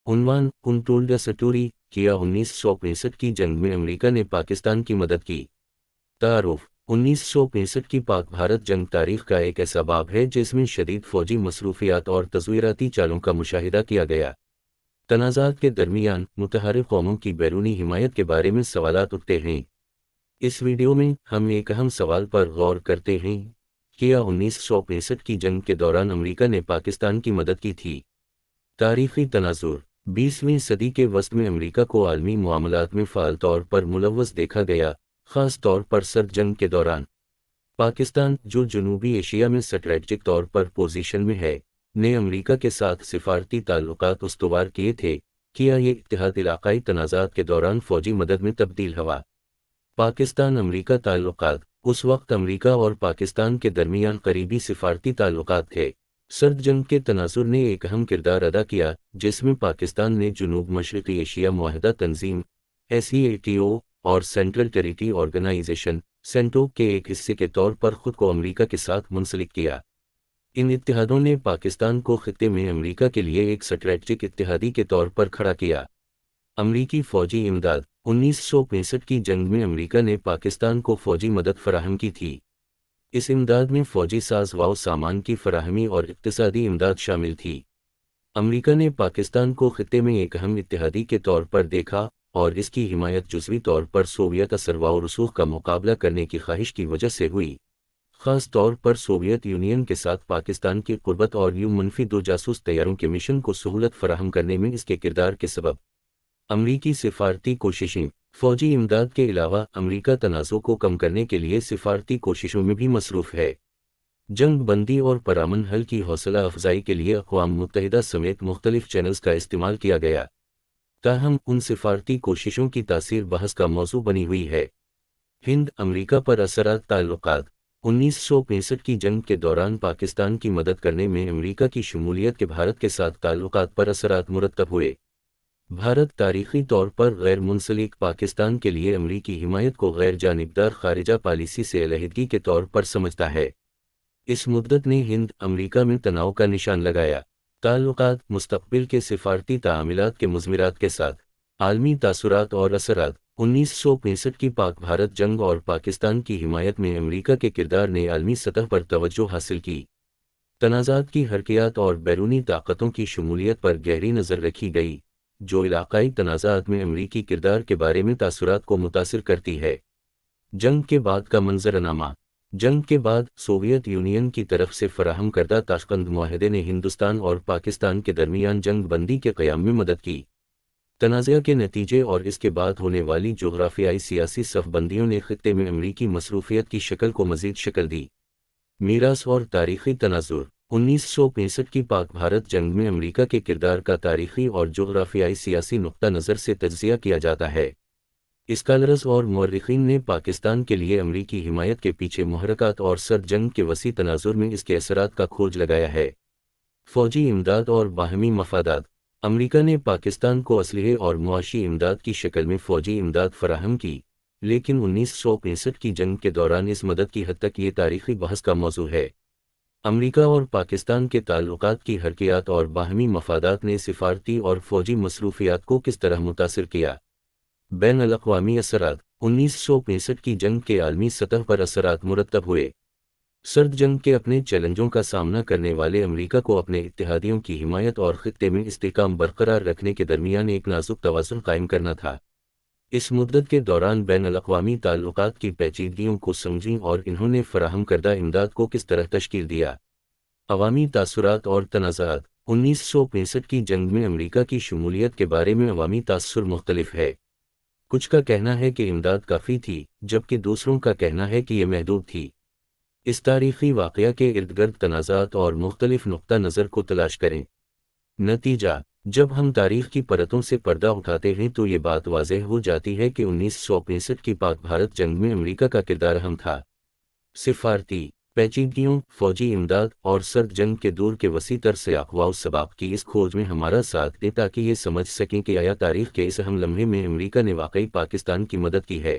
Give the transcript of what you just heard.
عنوان untold story, کیا 1965 کی جنگ میں امریکہ نے پاکستان کی مدد کی۔ تعارف: 1965 کی پاک بھارت جنگ تاریخ کا ایک ایسا باب ہے جس میں شدید فوجی مصروفیات اور تزویراتی چالوں کا مشاہدہ کیا گیا۔ تنازعات کے درمیان متحارب قوموں کی بیرونی حمایت کے بارے میں سوالات اٹھتے ہیں۔ اس ویڈیو میں ہم ایک اہم سوال پر غور کرتے ہیں: کیا 1965 کی جنگ کے دوران امریکہ نے پاکستان کی مدد کی تھی؟ تاریخی تناظر: 20ویں صدی کے وسط میں امریکہ کو عالمی معاملات میں فعال طور پر ملوث دیکھا گیا، خاص طور پر سرد جنگ کے دوران۔ پاکستان، جو جنوبی ایشیا میں اسٹریٹجک طور پر پوزیشن میں ہے، نے امریکہ کے ساتھ سفارتی تعلقات استوار کیے تھے۔ کیا یہ اتحاد علاقائی تنازعات کے دوران فوجی مدد میں تبدیل ہوا؟ پاکستان امریکہ تعلقات: اس وقت امریکہ اور پاکستان کے درمیان قریبی سفارتی تعلقات تھے۔ سرد جنگ کے تناظر نے ایک اہم کردار ادا کیا، جس میں پاکستان نے جنوب مشرقی ایشیا معاہدہ تنظیم SEATO اور سینٹرل ٹیریٹری آرگنائزیشن سینٹو کے ایک حصے کے طور پر خود کو امریکہ کے ساتھ منسلک کیا۔ ان اتحادوں نے پاکستان کو خطے میں امریکہ کے لیے ایک اسٹریٹجک اتحادی کے طور پر کھڑا کیا۔ امریکی فوجی امداد: 1965 کی جنگ میں امریکہ نے پاکستان کو فوجی مدد فراہم کی تھی۔ اس امداد میں فوجی ساز و سامان کی فراہمی اور اقتصادی امداد شامل تھی۔ امریکہ نے پاکستان کو خطے میں ایک اہم اتحادی کے طور پر دیکھا اور اس کی حمایت جزوی طور پر سوویت اثر و رسوخ کا مقابلہ کرنے کی خواہش کی وجہ سے ہوئی، خاص طور پر سوویت یونین کے ساتھ پاکستان کی قربت اور -2 جاسوس طیاروں کے مشن کو سہولت فراہم کرنے میں اس کے کردار کے سبب۔ امریکی سفارتی کوششیں: فوجی امداد کے علاوہ امریکہ تنازع کو کم کرنے کے لیے سفارتی کوششوں میں بھی مصروف ہے۔ جنگ بندی اور پرامن حل کی حوصلہ افزائی کے لیے اقوام متحدہ سمیت مختلف چینلز کا استعمال کیا گیا، تاہم ان سفارتی کوششوں کی تاثیر بحث کا موضوع بنی ہوئی ہے۔ ہند امریکہ پر اثرات تعلقات: 1965 کی جنگ کے دوران پاکستان کی مدد کرنے میں امریکہ کی شمولیت کے بھارت کے ساتھ تعلقات پر اثرات مرتب ہوئے۔ بھارت تاریخی طور پر غیر منسلک پاکستان کے لیے امریکی حمایت کو غیر جانبدار خارجہ پالیسی سے علیحدگی کے طور پر سمجھتا ہے۔ اس مدت نے ہند امریکہ میں تناؤ کا نشان لگایا۔ تعلقات: مستقبل کے سفارتی تعاملات کے مضمرات کے ساتھ عالمی تاثرات اور اثرات: 1965 کی پاک بھارت جنگ اور پاکستان کی حمایت میں امریکہ کے کردار نے عالمی سطح پر توجہ حاصل کی۔ تنازعات کی حرکیات اور بیرونی طاقتوں کی شمولیت پر گہری نظر رکھی گئی، جو علاقائی تنازعات میں امریکی کردار کے بارے میں تاثرات کو متاثر کرتی ہے۔ جنگ کے بعد کا منظرنامہ: جنگ کے بعد سوویت یونین کی طرف سے فراہم کردہ تاشقند معاہدے نے ہندوستان اور پاکستان کے درمیان جنگ بندی کے قیام میں مدد کی۔ تنازع کے نتیجے اور اس کے بعد ہونے والی جغرافیائی سیاسی صف بندیوں نے خطے میں امریکی مصروفیت کی شکل کو مزید شکل دی۔ میراث اور تاریخی تناظر: 1965 کی پاک بھارت جنگ میں امریکہ کے کردار کا تاریخی اور جغرافیائی سیاسی نقطہ نظر سے تجزیہ کیا جاتا ہے۔ اسکالرز اور مورخین نے پاکستان کے لیے امریکی حمایت کے پیچھے محرکات اور سرد جنگ کے وسیع تناظر میں اس کے اثرات کا کھوج لگایا ہے۔ فوجی امداد اور باہمی مفادات: امریکہ نے پاکستان کو اسلحے اور معاشی امداد کی شکل میں فوجی امداد فراہم کی، لیکن 1965 کی جنگ کے دوران اس مدد کی حد تک یہ تاریخی بحث کا موضوع ہے۔ امریکہ اور پاکستان کے تعلقات کی حرکیات اور باہمی مفادات نے سفارتی اور فوجی مصروفیات کو کس طرح متاثر کیا؟ بین الاقوامی اثرات: 1965 کی جنگ کے عالمی سطح پر اثرات مرتب ہوئے۔ سرد جنگ کے اپنے چیلنجوں کا سامنا کرنے والے امریکہ کو اپنے اتحادیوں کی حمایت اور خطے میں استحکام برقرار رکھنے کے درمیان ایک نازک توازن قائم کرنا تھا۔ اس مدت کے دوران بین الاقوامی تعلقات کی پیچیدگیوں کو سمجھیں اور انہوں نے فراہم کردہ امداد کو کس طرح تشکیل دیا۔ عوامی تاثرات اور تنازعات: 1965 کی جنگ میں امریکہ کی شمولیت کے بارے میں عوامی تاثر مختلف ہے۔ کچھ کا کہنا ہے کہ امداد کافی تھی، جبکہ دوسروں کا کہنا ہے کہ یہ محدود تھی۔ اس تاریخی واقعہ کے ارد گرد تنازعات اور مختلف نقطہ نظر کو تلاش کریں۔ نتیجہ: جب ہم تاریخ کی پرتوں سے پردہ اٹھاتے ہیں تو یہ بات واضح ہو جاتی ہے کہ 1965 کی پاک بھارت جنگ میں امریکہ کا کردار اہم تھا۔ سفارتی پیچیدگیوں، فوجی امداد اور سرد جنگ کے دور کے وسیع تر سیاق و سباق کی اس کھوج میں ہمارا ساتھ دیں تاکہ یہ سمجھ سکیں کہ آیا تاریخ کے اس اہم لمحے میں امریکہ نے واقعی پاکستان کی مدد کی ہے۔